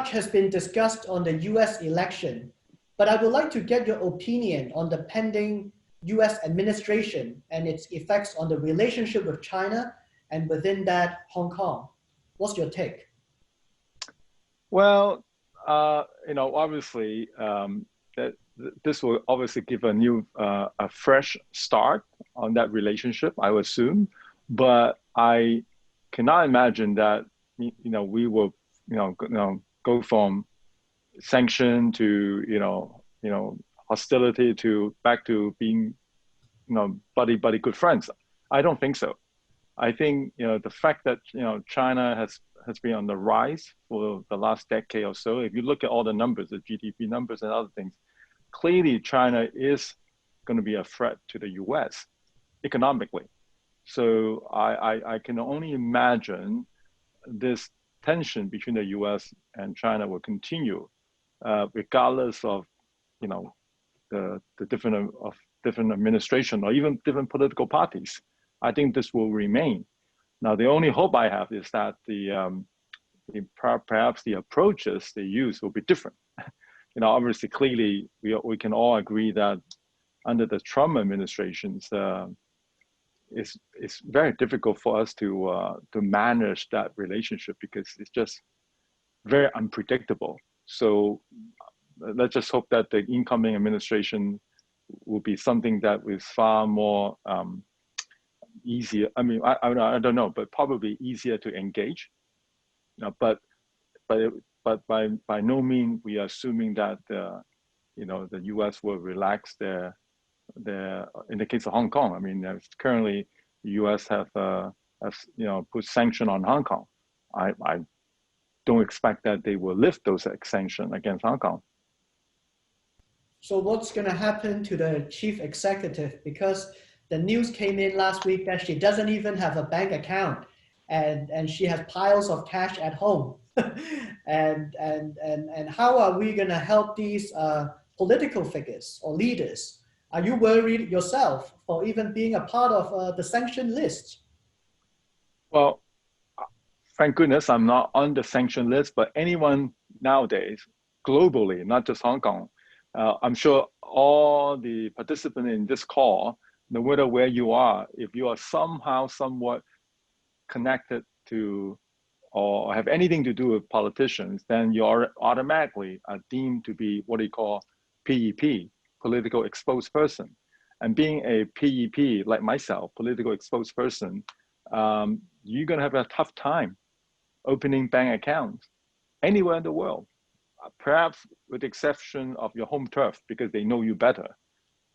much has been discussed on the US election, but I would like to get your opinion on the pending US administration and its effects on the relationship with China and within that, Hong Kong. What's your take? Well, obviously, this will obviously give a fresh start on that relationship, I would assume. But I cannot imagine that we will go from sanction to hostility to back to being buddy good friends. I don't think so. I think the fact that China has been on the rise for the last decade or so. If you look at all the numbers, the GDP numbers and other things, clearly China is going to be a threat to the US economically. So I can only imagine this tension between the US and China will continue, regardless of the different administration or even different political parties. I think this will remain. Now, the only hope I have is that perhaps the approaches they use will be different. Obviously, clearly, we can all agree that under the Trump administrations, it's very difficult for us to manage that relationship because it's just very unpredictable. So let's just hope that the incoming administration will be something that is far more easier. I mean, I don't know, but probably easier to engage. But by no means we are assuming that the U.S. will relax their in the case of Hong Kong. I mean, currently the U.S. have put sanction on Hong Kong. I don't expect that they will lift those sanctions against Hong Kong. So what's going to happen to the chief executive? Because the news came in last week that she doesn't even have a bank account, and she has piles of cash at home. and how are we going to help these political figures or leaders? Are you worried yourself for even being a part of the sanction list? Well, thank goodness I'm not on the sanction list, but anyone nowadays, globally, not just Hong Kong, I'm sure all the participants in this call, no matter where you are, if you are somehow somewhat connected to or have anything to do with politicians, then you are automatically deemed to be what they call PEP, political exposed person. And being a PEP, like myself, political exposed person, you're going to have a tough time opening bank accounts anywhere in the world, perhaps with the exception of your home turf, because they know you better.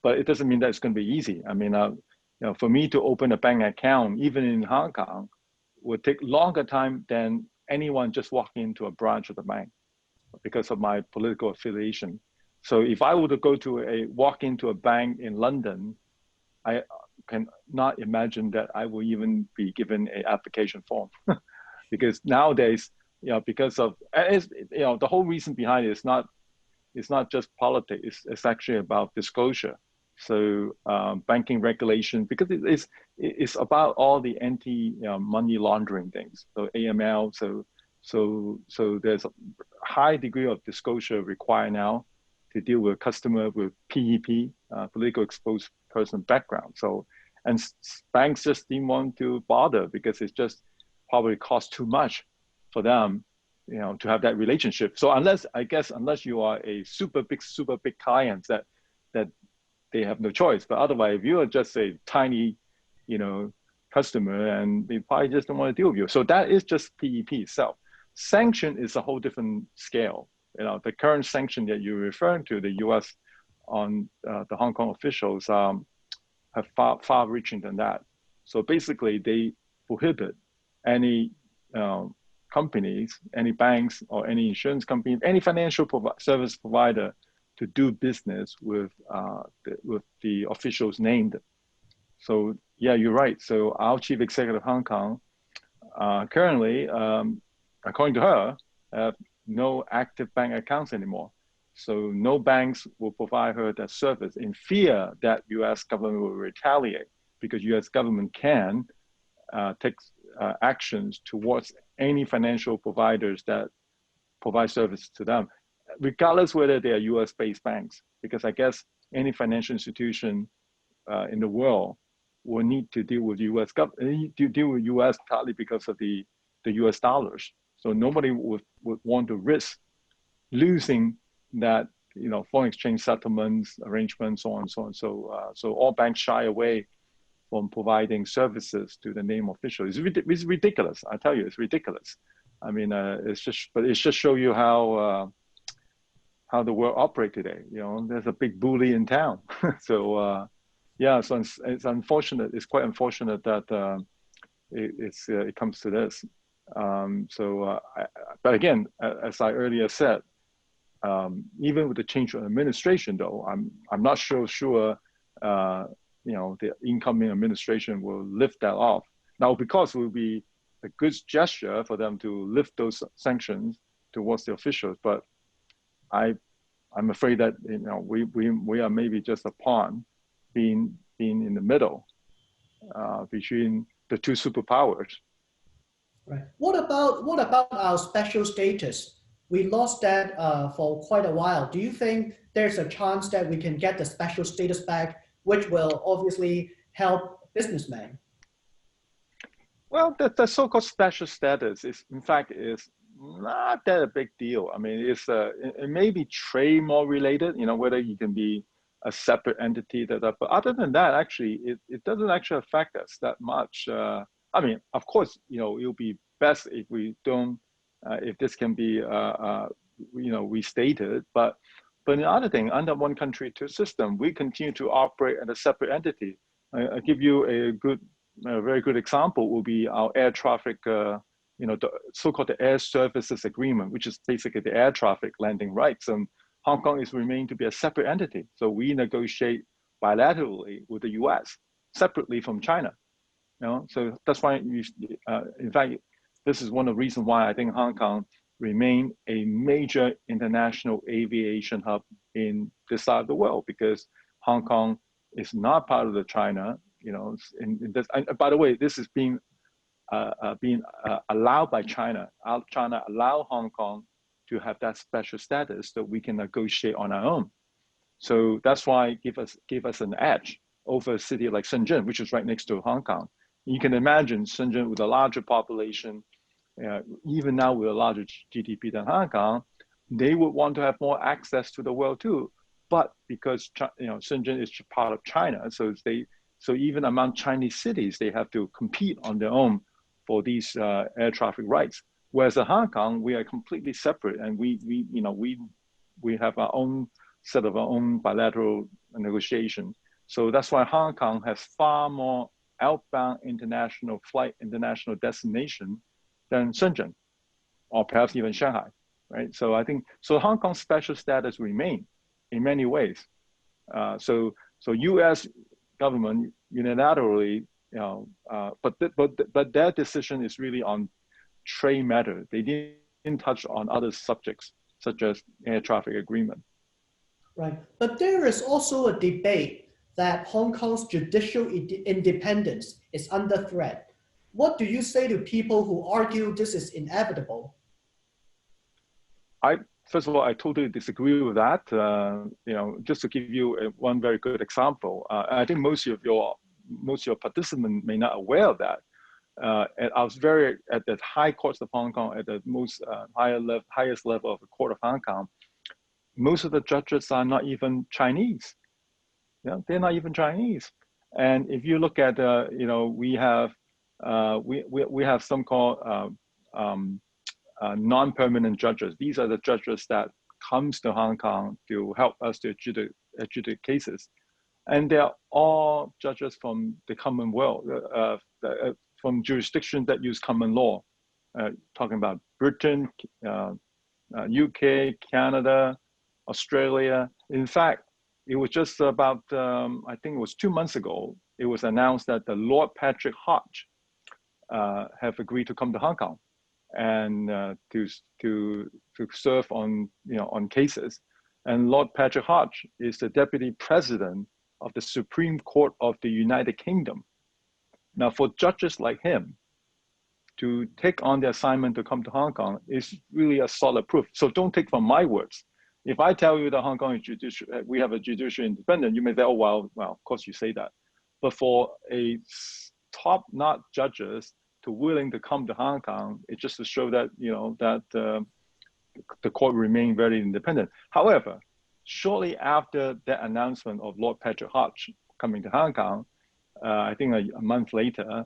But it doesn't mean that it's going to be easy. I mean, for me to open a bank account, even in Hong Kong, would take longer time than anyone just walking into a branch of the bank because of my political affiliation. So if I were to walk into a bank in London, I can not imagine that I will even be given an application form because nowadays, because of, the whole reason behind it is not just politics, it's actually about disclosure. So banking regulation, because it's about all the anti-money laundering things. So AML, so there's a high degree of disclosure required now to deal with customer with PEP, political exposed person background. So, and banks just didn't want to bother because it's just probably cost too much for them, to have that relationship. So unless you are a super big client that they have no choice. But otherwise, if you are just a tiny, customer, and they probably just don't want to deal with you. So that is just PEP itself. Sanction is a whole different scale. The current sanction that you're referring to, the U.S. on the Hong Kong officials have far reaching than that. So basically, they prohibit any companies, any banks, or any insurance company, any financial service provider to do business with the officials named. So yeah, you're right. So our chief executive of Hong Kong currently, according to her, have no active bank accounts anymore. So no banks will provide her that service in fear that U.S. government will retaliate, because U.S. government can take actions towards any financial providers that provide service to them, regardless whether they are US-based banks, because I guess any financial institution in the world will need to deal with deal with US partly because of the US dollars. So nobody would want to risk losing that, foreign exchange settlements, arrangements, so on and so on. So all banks shy away from providing services to the named official. It's ridiculous. I tell you, it's ridiculous. I mean, it's just show you how the world operates today. There's a big bully in town. So yeah, so it's unfortunate. It's quite unfortunate that it comes to this. But again, as I earlier said, even with the change of administration, though, I'm not sure the incoming administration will lift that off. Now, because it will be a good gesture for them to lift those sanctions towards the officials, but I'm afraid that we are maybe just a pawn being in the middle between the two superpowers. Right. What about our special status? We lost that for quite a while. Do you think there's a chance that we can get the special status back, which will obviously help businessmen? Well, the so-called special status is not that a big deal. I mean, it may be trade more related, whether you can be a separate entity. But other than that, actually, it doesn't actually affect us that much. I mean, of course, it'll be best if we don't, if this can be, restated. But the other thing, under one country, two system, we continue to operate as a separate entity. I'll give you a very good example will be our air traffic, the so-called the air services agreement, which is basically the air traffic landing rights. And Hong Kong is remained to be a separate entity. So we negotiate bilaterally with the US, separately from China. So that's why, in fact, this is one of the reasons why I think Hong Kong remain a major international aviation hub in this side of the world, because Hong Kong is not part of the China. In this, and by the way, this is being allowed by China. China allow Hong Kong to have that special status that we can negotiate on our own. So that's why give us an edge over a city like Shenzhen, which is right next to Hong Kong. You can imagine Shenzhen with a larger population, even now with a larger GDP than Hong Kong, they would want to have more access to the world too. But because Shenzhen is part of China, so even among Chinese cities, they have to compete on their own for these air traffic rights. Whereas in Hong Kong, we are completely separate, and we have our own set of our own bilateral negotiation. So that's why Hong Kong has far more outbound international destination than Shenzhen, or perhaps even Shanghai, right? So I think Hong Kong's special status remain in many ways. So U.S. government unilaterally, but their decision is really on trade matter. They didn't touch on other subjects such as air traffic agreement. Right, but there is also a debate that Hong Kong's judicial independence is under threat. What do you say to people who argue this is inevitable? First of all, I totally disagree with that. Just to give you one very good example, I think most of your participants may not aware of that. And I was at the High Courts of Hong Kong, at the most highest level of the Court of Hong Kong. Most of the judges are not even Chinese. They're not even Chinese. And if you look at, we have some called non-permanent judges. These are the judges that comes to Hong Kong to help us to adjudicate cases. And they're all judges from the Commonwealth, from jurisdictions that use common law, talking about Britain, UK, Canada, Australia. In fact, it was just about, I think it was 2 months ago, it was announced that the Lord Patrick Hodge have agreed to come to Hong Kong and to serve on cases. And Lord Patrick Hodge is the Deputy President of the Supreme Court of the United Kingdom. Now, for judges like him, to take on the assignment to come to Hong Kong is really a solid proof. So don't take from my words. If I tell you that Hong Kong is we have a judicial independent, you may say, oh, well, of course you say that. But for a top-notch judges to willing to come to Hong Kong, it's just to show that, that the court remain very independent. However, shortly after that announcement of Lord Patrick Hodge coming to Hong Kong, I think a month later,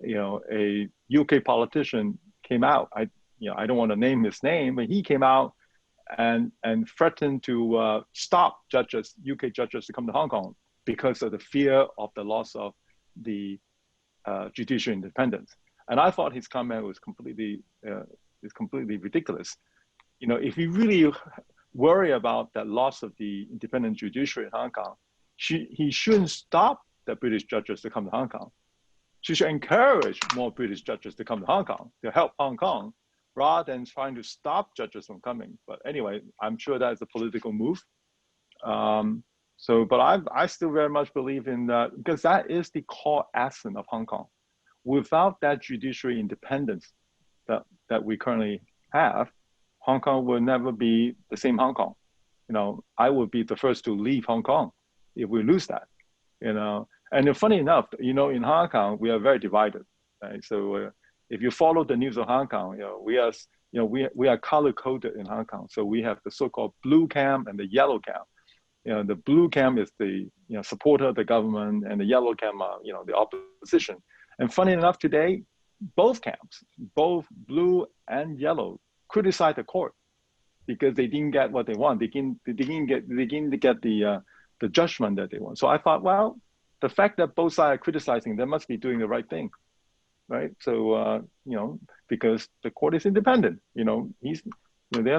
a UK politician came out. I don't want to name his name, but he came out and threatened to stop UK judges to come to Hong Kong because of the fear of the loss of the judicial independence. And I thought his comment was completely ridiculous. If you really worry about the loss of the independent judiciary in Hong Kong, he shouldn't stop the British judges to come to Hong Kong. She should encourage more British judges to come to Hong Kong to help Hong Kong, rather than trying to stop judges from coming. But anyway, I'm sure that is a political move. But I still very much believe in that, because that is the core essence of Hong Kong. Without that judiciary independence that we currently have, Hong Kong will never be the same Hong Kong. I would be the first to leave Hong Kong if we lose that. And funny enough, in Hong Kong we are very divided. Right? So if you follow the news of Hong Kong, we are color coded in Hong Kong. So we have the so-called blue camp and the yellow camp. The blue camp is the supporter of the government, and the yellow camp are the opposition. And funny enough, today both camps, both blue and yellow, criticize the court because they didn't get what they want. They didn't get the judgment that they want. So I thought, well, the fact that both sides are criticizing, they must be doing the right thing, right? So because the court is independent, they're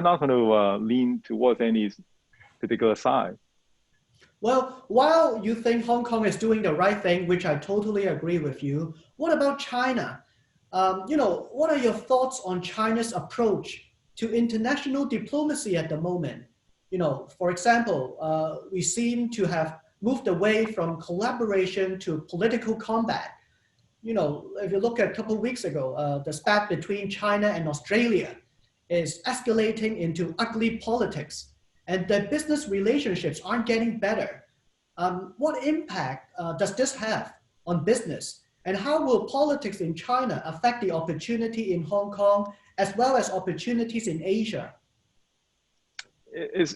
not going to lean towards any particular side. Well, while you think Hong Kong is doing the right thing, which I totally agree with you, what about China? What are your thoughts on China's approach to international diplomacy at the moment? For example, we seem to have moved away from collaboration to political combat. If you look at a couple of weeks ago, the spat between China and Australia is escalating into ugly politics, and the business relationships aren't getting better. What impact does this have on business? And how will politics in China affect the opportunity in Hong Kong as well as opportunities in Asia? It's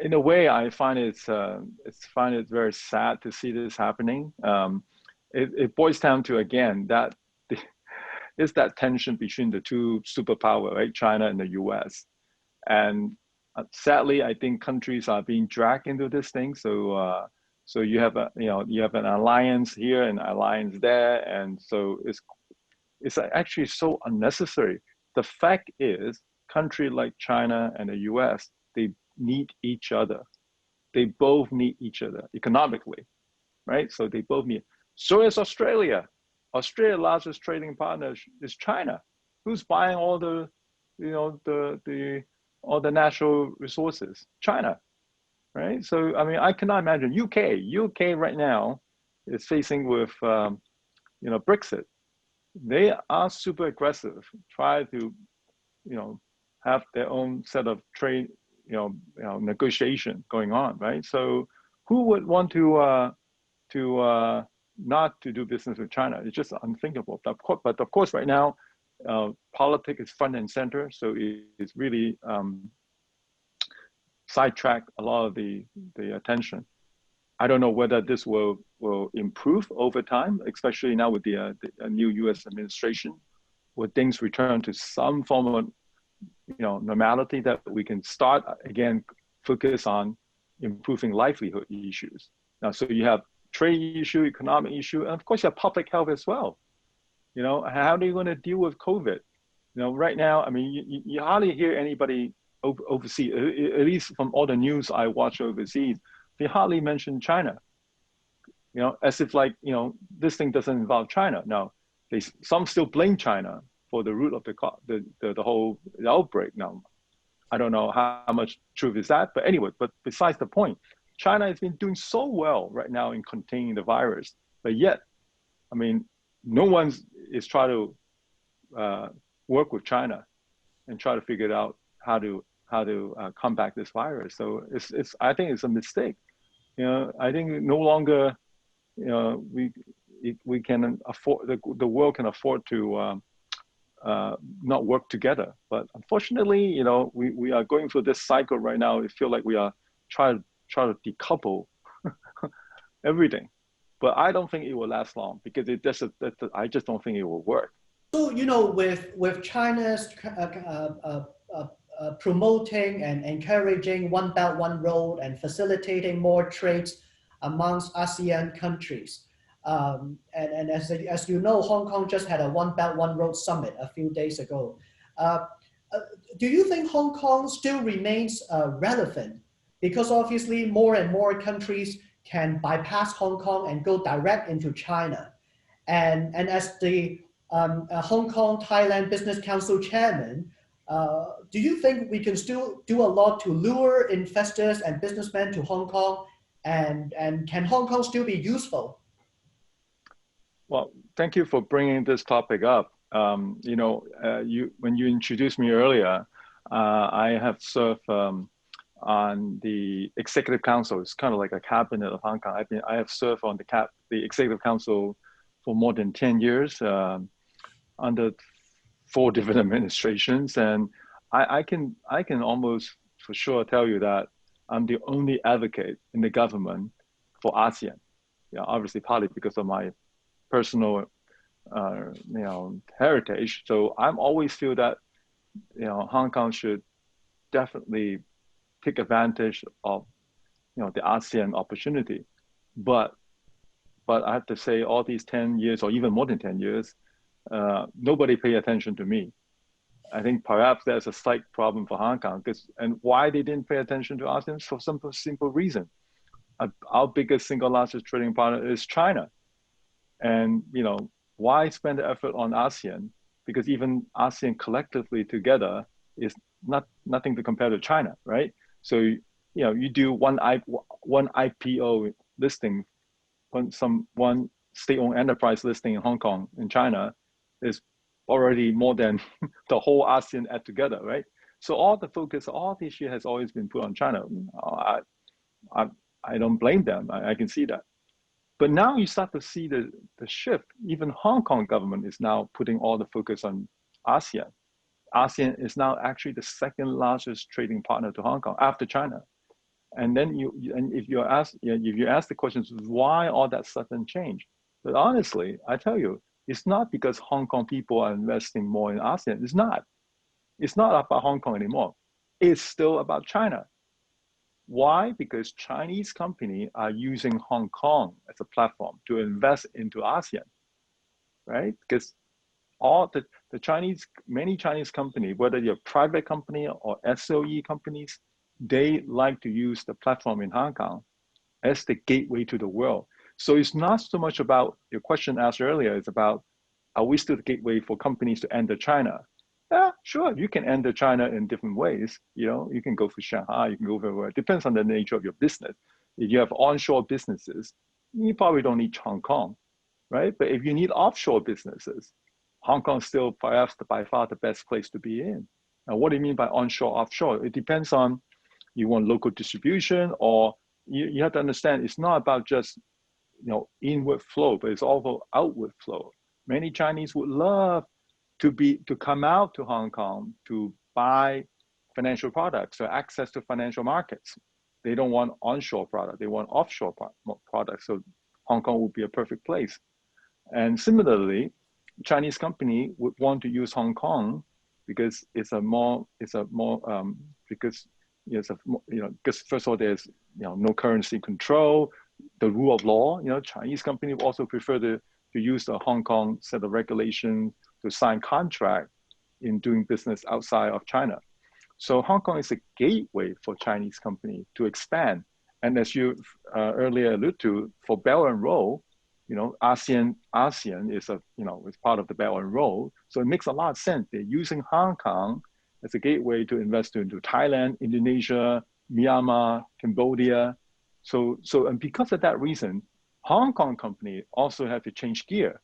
in a way, I find it very sad to see this happening. It boils down to, again, that is that tension between the two superpowers, right? China and the US. And sadly, I think countries are being dragged into this thing. So you have an alliance here and alliance there, and so it's actually so unnecessary. The fact is, countries like China and the US, they need each other. They both need each other economically, right? So they both need. So is Australia. Australia's largest trading partner is China, who's buying all the all the natural resources. China, right? So I mean, I cannot imagine UK right now is facing with Brexit. They are super aggressive, try to have their own set of trade negotiation going on, right? So who would want to not to do business with China? It's just unthinkable. But of course, right now, politics is front and center, so it's really sidetracked a lot of the attention. I don't know whether this will improve over time, especially now with the new U.S. administration. Will things return to some form of normality, that we can start again focus on improving livelihood issues? Now, so you have trade issue, economic issue, and of course you have public health as well. How are you going to deal with COVID? Right now, I mean, you hardly hear anybody overseas, at least from all the news I watch overseas, they hardly mention China. As if this thing doesn't involve China. Now, some still blame China for the root of the whole outbreak. Now, I don't know how much truth is that, but anyway, but besides the point, China has been doing so well right now in containing the virus, but yet, I mean, no one is trying to work with China and try to figure out how to combat this virus. So I think it's a mistake. I think no longer we can afford, the world can afford to not work together. But unfortunately, we are going through this cycle right now. It feels like we are trying to decouple everything. But I don't think it will last long because I just don't think it will work. So, with China's promoting and encouraging One Belt, One Road and facilitating more trades amongst ASEAN countries. And as you know, Hong Kong just had a One Belt, One Road summit a few days ago. Do you think Hong Kong still remains relevant? Because obviously more and more countries can bypass Hong Kong and go direct into China. And as the Hong Kong Thailand Business Council chairman, do you think we can still do a lot to lure investors and businessmen to Hong Kong? And can Hong Kong still be useful? Well, thank you for bringing this topic up. When you introduced me earlier, I have served on the Executive Council. It's kind of like a cabinet of Hong Kong. I have served on the Executive Council for more than 10 years under 4 different administrations, and I can almost for sure tell you that I'm the only advocate in the government for ASEAN. Obviously partly because of my personal heritage. So I'm always feel that Hong Kong should definitely take advantage of the ASEAN opportunity. But I have to say, all these 10 years or even more than 10 years, nobody pay attention to me. I think perhaps there's a slight problem for Hong Kong, and why they didn't pay attention to ASEAN for some simple reason. Our biggest single largest trading partner is China. And why spend the effort on ASEAN? Because even ASEAN collectively together is nothing to compare to China, right? So you do one IPO listing, one state-owned enterprise listing in Hong Kong in China is already more than the whole ASEAN add together, right? So all the focus, all the issue has always been put on China. I don't blame them. I can see that. But now you start to see the shift. Even Hong Kong government is now putting all the focus on ASEAN. ASEAN is now actually the second largest trading partner to Hong Kong after China. And then if you ask the questions, why all that sudden change? But honestly, I tell you, it's not because Hong Kong people are investing more in ASEAN. It's not. It's not about Hong Kong anymore. It's still about China. Why? Because Chinese companies are using Hong Kong as a platform to invest into ASEAN, right? Because all many Chinese companies, whether you're a private company or SOE companies, they like to use the platform in Hong Kong as the gateway to the world. So it's not so much about your question asked earlier, it's about, are we still the gateway for companies to enter China? Yeah, sure, you can enter China in different ways. You can go for Shanghai, you can go everywhere. It depends on the nature of your business. If you have onshore businesses, you probably don't need Hong Kong, right? But if you need offshore businesses, Hong Kong is still perhaps by far the best place to be in. Now, what do you mean by onshore, offshore? It depends on you want local distribution, or you have to understand it's not about just inward flow, but it's also outward flow. Many Chinese would love to come out to Hong Kong to buy financial products or access to financial markets. They don't want onshore product, they want offshore products. So Hong Kong would be a perfect place. And similarly, Chinese company would want to use Hong Kong because because first of all, there's no currency control, the rule of law. Chinese companies also prefer to use the Hong Kong set of regulations to sign contract in doing business outside of China. So Hong Kong is a gateway for Chinese company to expand. And as you earlier alluded to, for Belt and Road, ASEAN is is part of the Belt and Road. So it makes a lot of sense. They're using Hong Kong as a gateway to invest into Thailand, Indonesia, Myanmar, Cambodia. So and because of that reason, Hong Kong company also have to change gear.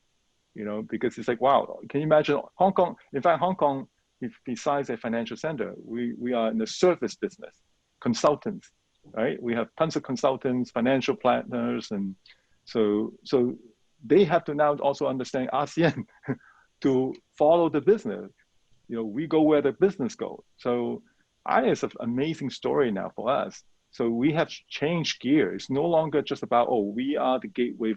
because it's like, wow, can you imagine Hong Kong? In fact, Hong Kong, if besides a financial center, we are in the service business, consultants, right? We have tons of consultants, financial planners, and so they have to now also understand ASEAN to follow the business. We go where the business goes. So it's an amazing story now for us. So we have changed gear. It's no longer just about, we are the gateway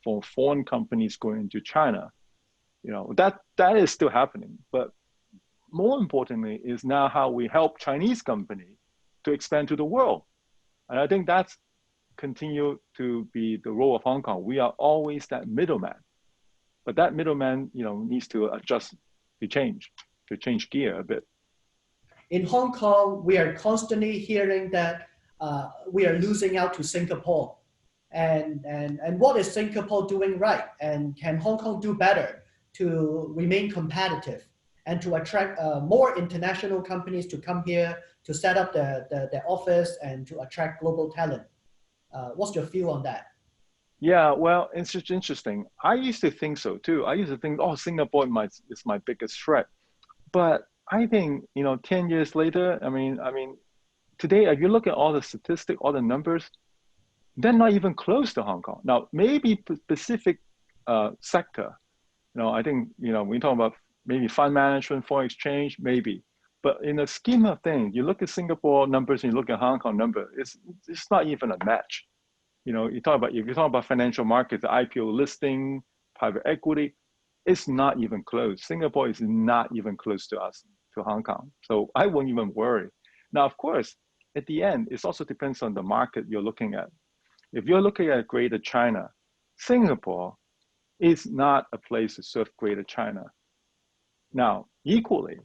for foreign companies going into China. That is still happening. But more importantly is now how we help Chinese companies to expand to the world. And I think that's continue to be the role of Hong Kong. We are always that middleman. But that middleman, needs to adjust, to change gear a bit. In Hong Kong, we are constantly hearing that we are losing out to Singapore. And what is Singapore doing right? And can Hong Kong do better to remain competitive and to attract more international companies to come here to set up their office and to attract global talent? What's your view on that? Yeah, well, it's just interesting. I used to think so too. I used to think, Singapore is my biggest threat. But I think, 10 years later, I mean, today, if you look at all the statistics, all the numbers, they're not even close to Hong Kong. Now, maybe Pacific sector, I think, we talk about maybe fund management, foreign exchange, maybe. But in the scheme of things, you look at Singapore numbers and you look at Hong Kong numbers, it's not even a match. If you talk about financial markets, the IPO listing, private equity, it's not even close. Singapore is not even close to us, to Hong Kong. So I won't even worry. Now, of course, at the end, it also depends on the market you're looking at. If you're looking at Greater China, Singapore is not a place to serve Greater China. Now, equally,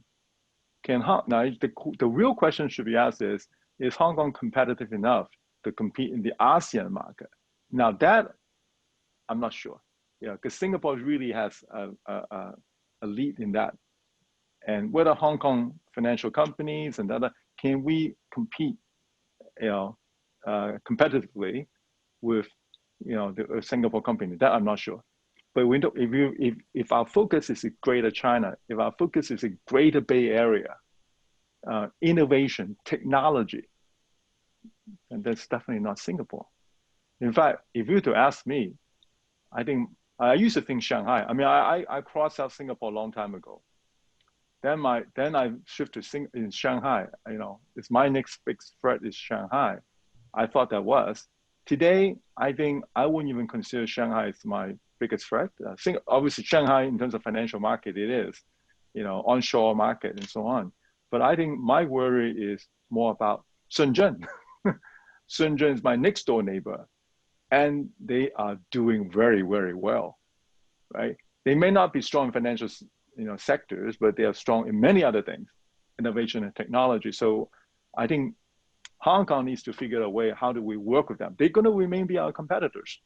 the real question should be asked is Hong Kong competitive enough to compete in the ASEAN market? Now that, I'm not sure. Because Singapore really has a lead in that. And whether Hong Kong financial companies and other, can we compete, competitively with, the Singapore company? That I'm not sure. But if our focus is in Greater China, if our focus is in Greater Bay Area, innovation, technology, and that's definitely not Singapore. In fact, if you were to ask me, I think I used to think Shanghai. I mean, I crossed out Singapore a long time ago. Then I shifted in Shanghai. It's my next big threat is Shanghai. I thought that was. Today, I think I wouldn't even consider Shanghai as my biggest threat. Obviously, Shanghai in terms of financial market, it is, onshore market and so on. But I think my worry is more about Shenzhen. Shenzhen is my next door neighbor, and they are doing very, very well, right? They may not be strong in financial, sectors, but they are strong in many other things, innovation and technology. So I think Hong Kong needs to figure out a way, how do we work with them? They're going to remain be our competitors,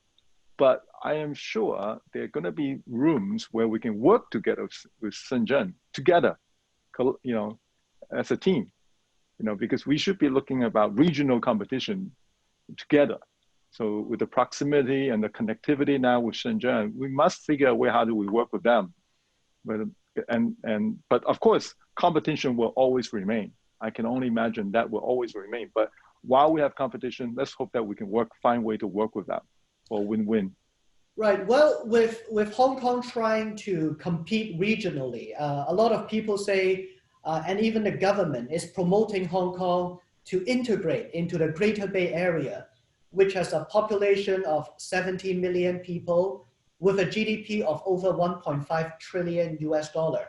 but I am sure there are going to be rooms where we can work together with Shenzhen together, as a team, because we should be looking about regional competition together. So with the proximity and the connectivity now with Shenzhen, we must figure out a way, how do we work with them? But of course, competition will always remain. I can only imagine that will always remain. But while we have competition, let's hope that we can find a way to work with them for win-win. Right. Well, with Hong Kong trying to compete regionally, a lot of people say, and even the government is promoting Hong Kong to integrate into the Greater Bay Area, which has a population of 70 million people with a GDP of over 1.5 trillion US dollar.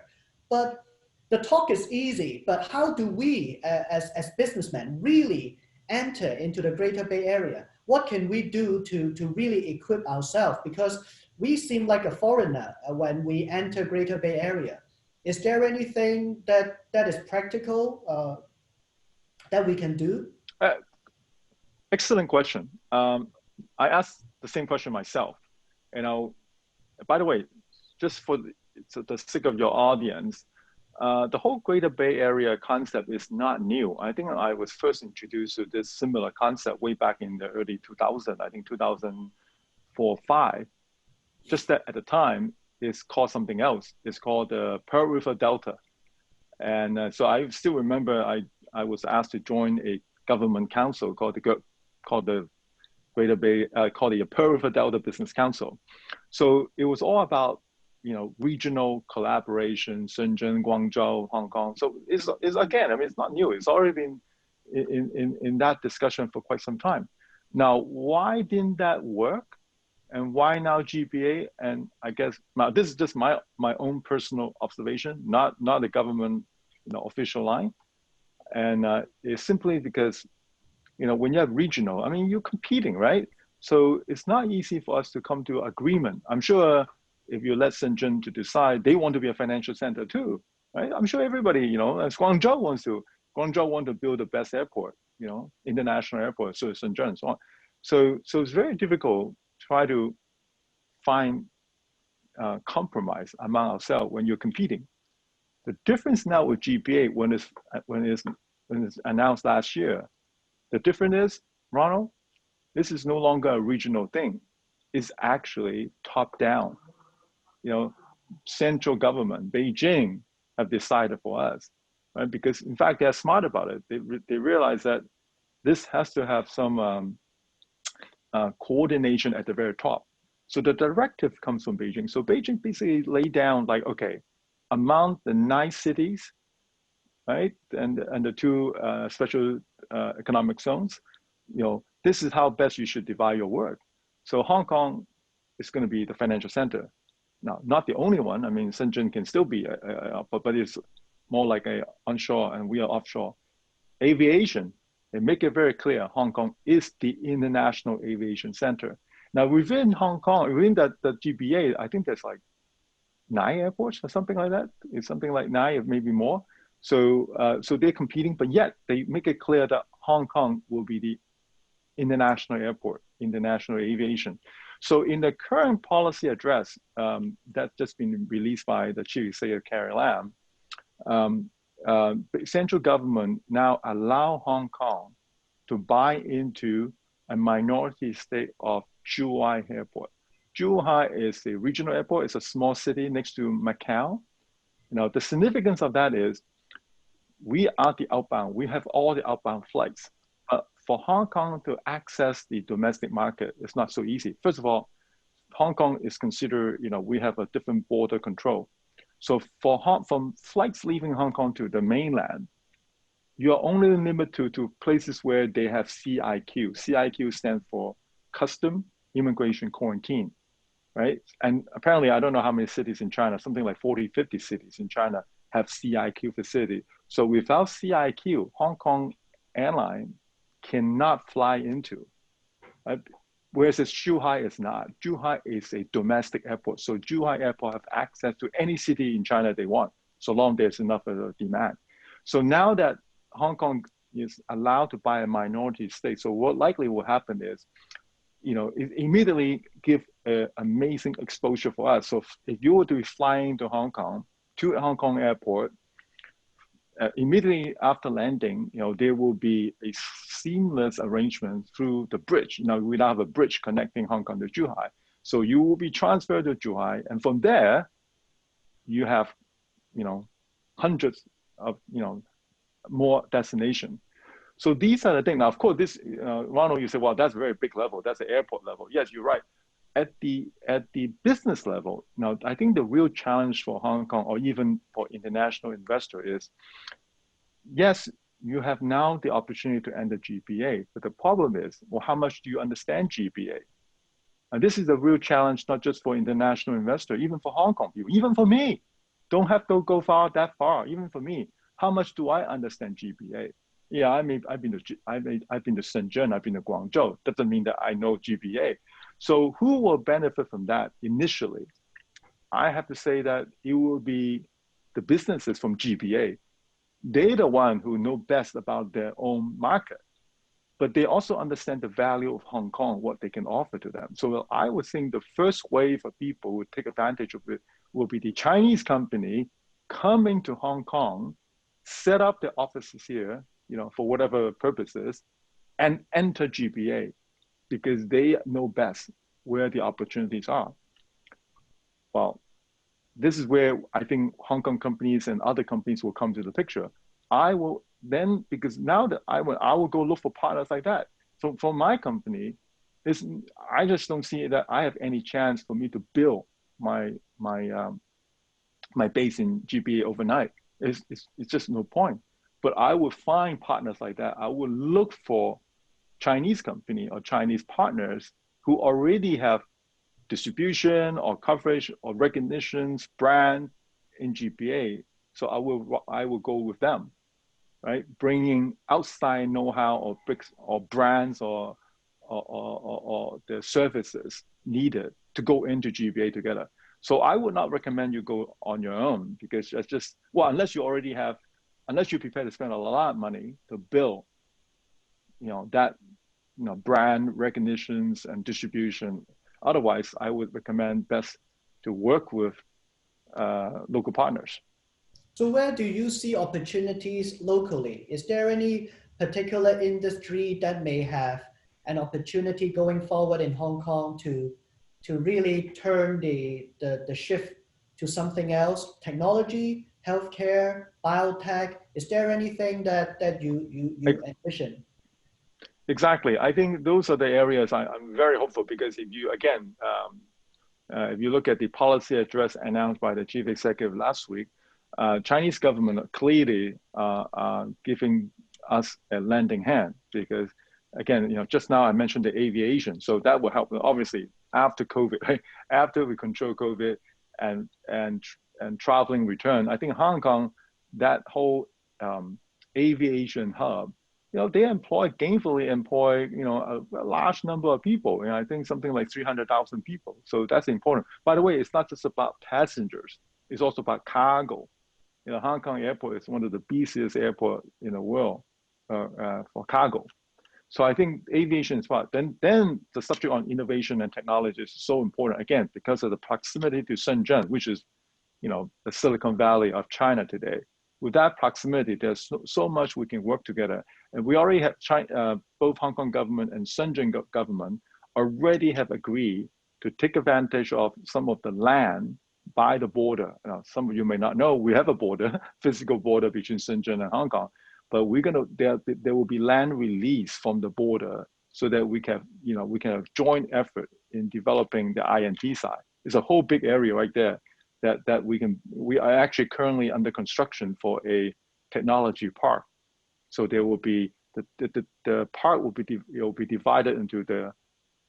But the talk is easy, but how do we as businessmen really enter into the Greater Bay Area? What can we do to really equip ourselves? Because we seem like a foreigner when we enter Greater Bay Area. Is there anything that is practical that we can do? Excellent question. I asked the same question myself. By the way, just for the sake of your audience, the whole Greater Bay Area concept is not new. I think I was first introduced to this similar concept way back in the early 2000s, I think 2004, 2005. Just that at the time, is called something else. It's called the Pearl River Delta. And so I still remember I was asked to join a government council called the Greater Bay, called the Pearl River Delta Business Council. So it was all about, regional collaboration, Shenzhen, Guangzhou, Hong Kong. So it's again, I mean, it's not new. It's already been in that discussion for quite some time. Now, why didn't that work? And why now GBA? And I guess now this is just my own personal observation, not the government official line. And it's simply because when you have regional, I mean, you're competing, right? So it's not easy for us to come to agreement. I'm sure if you let Shenzhen to decide, they want to be a financial center too, right? I'm sure everybody, as Guangzhou want to build the best airport, international airport, so Shenzhen and so on. So it's very difficult to try to find compromise among ourselves when you're competing. The difference now with GBA when it's announced last year, the difference is, Ronald, this is no longer a regional thing. It's actually top down. Central government, Beijing, have decided for us, right? Because in fact, they're smart about it. They realize that this has to have some coordination at the very top. So the directive comes from Beijing. So Beijing basically laid down like, okay, among the 9 cities, right, and the 2 special economic zones, this is how best you should divide your work. So Hong Kong is going to be the financial center. Now, not the only one. I mean, Shenzhen can still be, but it's more like a onshore and we are offshore. Aviation, they make it very clear, Hong Kong is the international aviation center. Now, within Hong Kong, within the GBA, I think there's like 9 airports or something like that. It's something like 9 or maybe more. So they're competing, but yet they make it clear that Hong Kong will be the international airport, international aviation. So in the current policy address that's just been released by the Chief Executive Carrie Lam, the central government now allow Hong Kong to buy into a minority stake of Zhuhai Airport. Zhuhai is a regional airport. It's a small city next to Macau. The significance of that is we are the outbound. We have all the outbound flights. For Hong Kong to access the domestic market, it's not so easy. First of all, Hong Kong is considered, we have a different border control. So from flights leaving Hong Kong to the mainland, you're only limited to places where they have CIQ. CIQ stands for Custom Immigration Quarantine, right? And apparently, I don't know how many cities in China, something like 40, 50 cities in China have CIQ facility. So without CIQ, Hong Kong airline cannot fly into, right? Whereas Zhuhai is not. Zhuhai is a domestic airport. So Zhuhai airport have access to any city in China they want, so long there's enough of a demand. So now that Hong Kong is allowed to buy a minority stake, so what likely will happen is, it immediately give amazing exposure for us. So if you were to be flying to Hong Kong airport, immediately after landing, there will be a seamless arrangement through the bridge. Now, we now have a bridge connecting Hong Kong to Zhuhai. So you will be transferred to Zhuhai, and from there, you have, hundreds of, more destinations. So these are the things. Now, of course, this, Ronald, you say, well, that's a very big level. That's the airport level. Yes, you're right. At the business level, now, I think the real challenge for Hong Kong or even for international investor is, yes, you have now the opportunity to enter GBA, but the problem is, well, how much do you understand GBA? And this is a real challenge, not just for international investor, even for Hong Kong people, even for me. Don't have to go that far, even for me. How much do I understand GBA? Yeah, I've been to Shenzhen, I've been to Guangzhou. Doesn't mean that I know GBA. So who will benefit from that initially? I have to say that it will be the businesses from GBA. They're the one who know best about their own market, but they also understand the value of Hong Kong, what they can offer to them. So I would think the first wave of people who would take advantage of it will be the Chinese company coming to Hong Kong, set up their offices here, for whatever purposes, and enter GBA because they know best where the opportunities are. Well, this is where I think Hong Kong companies and other companies will come to the picture. I will then, because now that I will go look for partners like that. So for my company, I just don't see that I have any chance for me to build my base in GBA overnight. It's just no point. But I will find partners like that. I will look for Chinese company or Chinese partners who already have distribution or coverage or recognitions, brand in GBA. So I will go with them, right? Bringing outside know-how or bricks or brands or the services needed to go into GBA together. So I would not recommend you go on your own, because that's just, well, unless you're prepared to spend a lot of money to build, that, brand recognitions and distribution. Otherwise, I would recommend best to work with local partners. So where do you see opportunities locally? Is there any particular industry that may have an opportunity going forward in Hong Kong to really turn the shift to something else? Technology, healthcare, biotech. Is there anything that you envision? Exactly. I think those are the areas I'm very hopeful, because if you, again, if you look at the policy address announced by the chief executive last week, Chinese government clearly giving us a lending hand, because again, just now I mentioned the aviation, so that will help. Obviously, after COVID, right? After we control COVID and traveling return, I think Hong Kong, that whole aviation hub, they gainfully employ, a large number of people. I think something like 300,000 people. So that's important. By the way, it's not just about passengers; it's also about cargo. Hong Kong Airport is one of the busiest airports in the world for cargo. So I think aviation is part. Then the subject on innovation and technology is so important, again, because of the proximity to Shenzhen, which is, the Silicon Valley of China today. With that proximity, there's so much we can work together. And we already have both Hong Kong government and Shenzhen government already have agreed to take advantage of some of the land by the border. Some of you may not know, we have a border, physical border between Shenzhen and Hong Kong, but there will be land release from the border, so that we can have joint effort in developing the INT side. It's a whole big area right there that we are actually currently under construction for a technology park. So there will be the park will be divided into the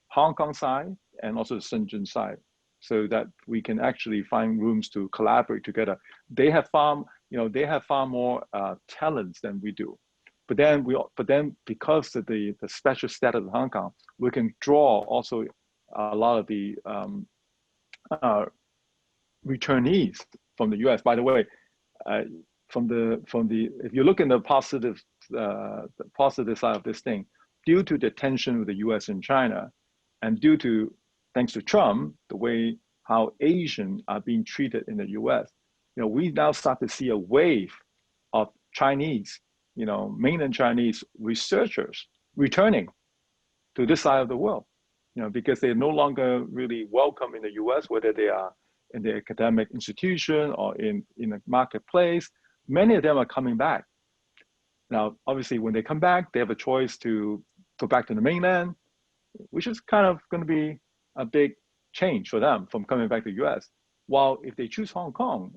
Hong Kong side and also the Shenzhen side, so that we can actually find rooms to collaborate together. They have far more talents than we do, but then because of the special status of Hong Kong, we can draw also a lot of the returnees from the U.S. By the way, if you look in the positive side of this thing, due to the tension with the U.S. and China, and thanks to Trump, the way how Asians are being treated in the U.S., we now start to see a wave of Chinese, mainland Chinese researchers returning to this side of the world, because they're no longer really welcome in the U.S., whether they are in the academic institution or in the marketplace. Many of them are coming back. Now, obviously, when they come back, they have a choice to go back to the mainland, which is kind of going to be a big change for them from coming back to the US. While if they choose Hong Kong,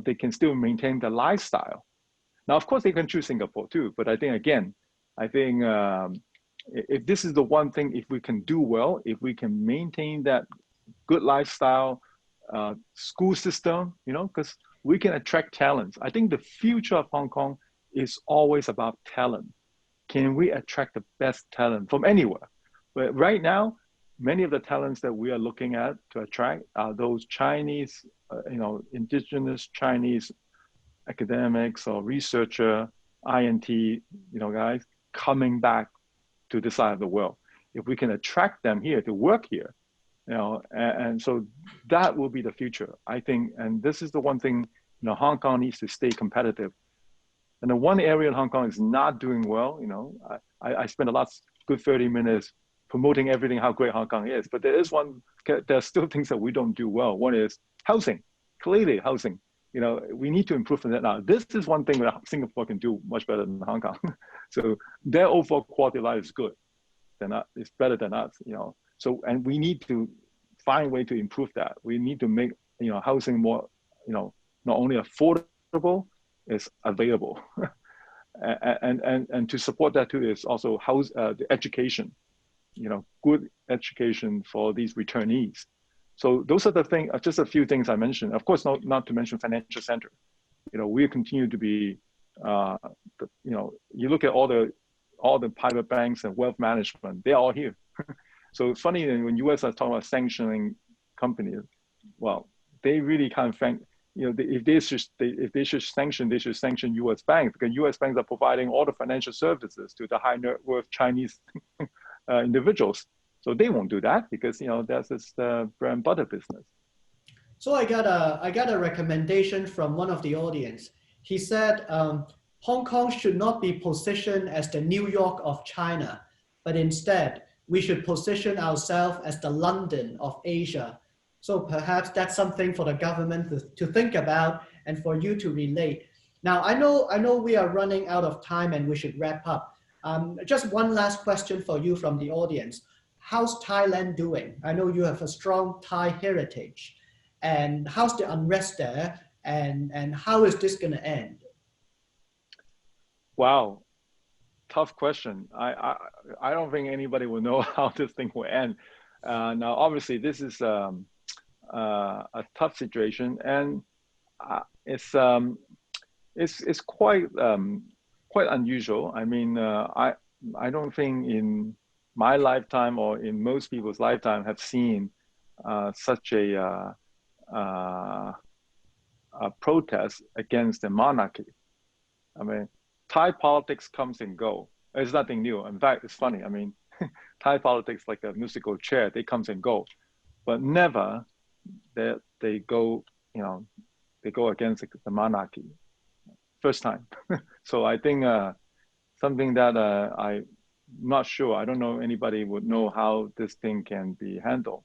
they can still maintain their lifestyle. Now, of course, they can choose Singapore too, but I think if this is the one thing, if we can do well, if we can maintain that good lifestyle, school system, because we can attract talents. I think the future of Hong Kong is always about talent. Can we attract the best talent from anywhere? But right now, many of the talents that we are looking at to attract are those Chinese, indigenous Chinese academics or researcher, INT, guys coming back to this side of the world. If we can attract them here to work here, and so that will be the future, I think. And this is the one thing, Hong Kong needs to stay competitive. And the one area in Hong Kong is not doing well, I spent the last good 30 minutes promoting everything how great Hong Kong is, but there's still things that we don't do well. One is housing. Clearly, housing. We need to improve on that now. This is one thing that Singapore can do much better than Hong Kong. So their overall quality of life is good. It's better than us. So, and we need to find a way to improve that. We need to make housing more, not only affordable, it's available. and to support that too is also the education, good education for these returnees. So those are the things, just a few things I mentioned. Of course, not to mention financial center. We continue to be, you look at all the private banks and wealth management, they're all here. So it's funny when US are talking about sanctioning companies, well, they really kind of think, if they should sanction US banks, because US banks are providing all the financial services to the high net worth Chinese individuals. So they won't do that because that's just bread and butter business. So I got a recommendation from one of the audience. He said Hong Kong should not be positioned as the New York of China, but instead we should position ourselves as the London of Asia. So perhaps that's something for the government to think about and for you to relate. Now I know we are running out of time and we should wrap up. Just one last question for you from the audience. How's Thailand doing? I know you have a strong Thai heritage. And how's the unrest there? And how is this going to end? Wow, tough question. I don't think anybody will know how this thing will end. Now, obviously, this is a tough situation, and it's quite unusual. I mean, I don't think in my lifetime or in most people's lifetime have seen such a protest against the monarchy. I mean, Thai politics comes and go. It's nothing new. In fact, it's funny. I mean, Thai politics like a musical chair, they comes and go, but never they go, they go against the monarchy. First time. So I think something that I'm not sure. I don't know anybody would know how this thing can be handled.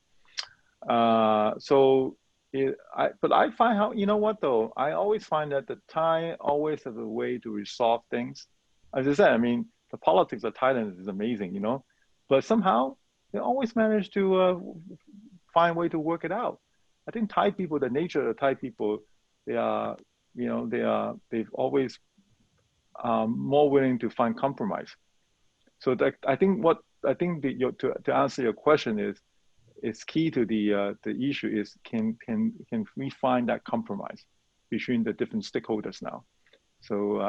But I find how, what though, I always find that the Thai always have a way to resolve things. As I said, I mean, the politics of Thailand is amazing, but somehow they always manage to find a way to work it out. I think Thai people, the nature of the Thai people, they are, they've always more willing to find compromise. So that, I think to answer your question is key to the issue is can we find that compromise between the different stakeholders now? So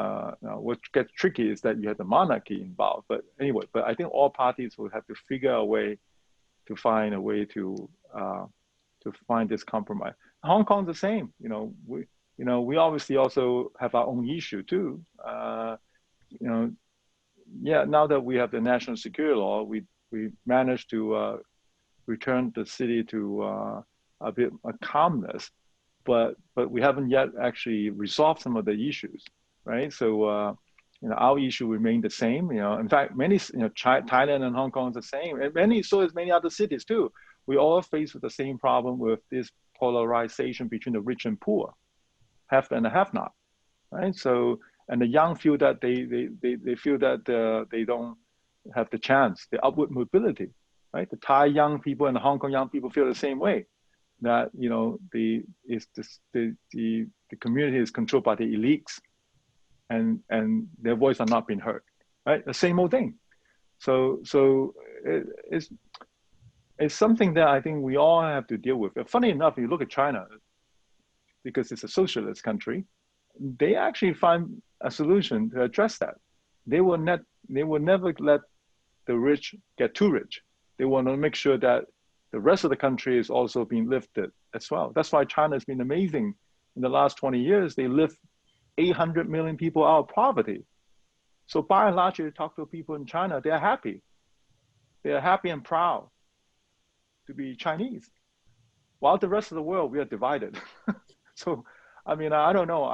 now what gets tricky is that you have the monarchy involved. But anyway, I think all parties will have to figure a way to find a way to find this compromise. Hong Kong's the same. We obviously also have our own issue too. Yeah, now that we have the national security law, we managed to return the city to a bit of calmness, but we haven't yet actually resolved some of the issues, right? So our issue remained the same. In fact, many Thailand and Hong Kong is the same, and so is many other cities too. We all face with the same problem with this polarization between the rich and poor, have and the have-not, right? So. And the young feel that they feel that they don't have the chance, the upward mobility, right? The Thai young people and the Hong Kong young people feel the same way. That the community is controlled by the elites, and their voice are not being heard, right? The same old thing. So it's something that I think we all have to deal with. Funny enough, if you look at China, because it's a socialist country, they actually find a solution to address that. They will never let the rich get too rich. They want to make sure that the rest of the country is also being lifted as well. That's why China has been amazing. In the last 20 years, they lift 800 million people out of poverty. So by and large, you talk to people in China, they're happy. They're happy and proud to be Chinese. While the rest of the world, we are divided. So, I mean, I don't know.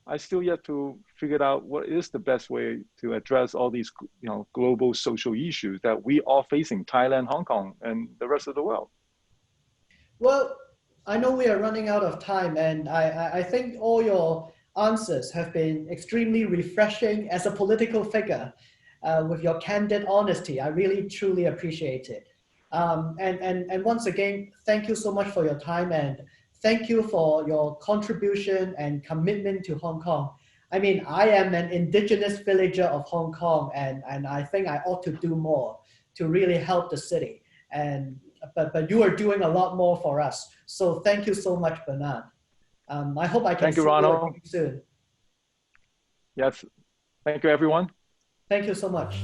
I still yet to figure out what is the best way to address all these, global social issues that we are facing, Thailand, Hong Kong, and the rest of the world. Well, I know we are running out of time, and I think all your answers have been extremely refreshing as a political figure with your candid honesty. I really, truly appreciate it. And once again, thank you so much for your time, and thank you for your contribution and commitment to Hong Kong. I mean, I am an indigenous villager of Hong Kong, and I think I ought to do more to really help the city. But you are doing a lot more for us. So thank you so much, Bernard. I hope I can Thank you, see you Ronald. again soon. Yes. Thank you, everyone. Thank you so much.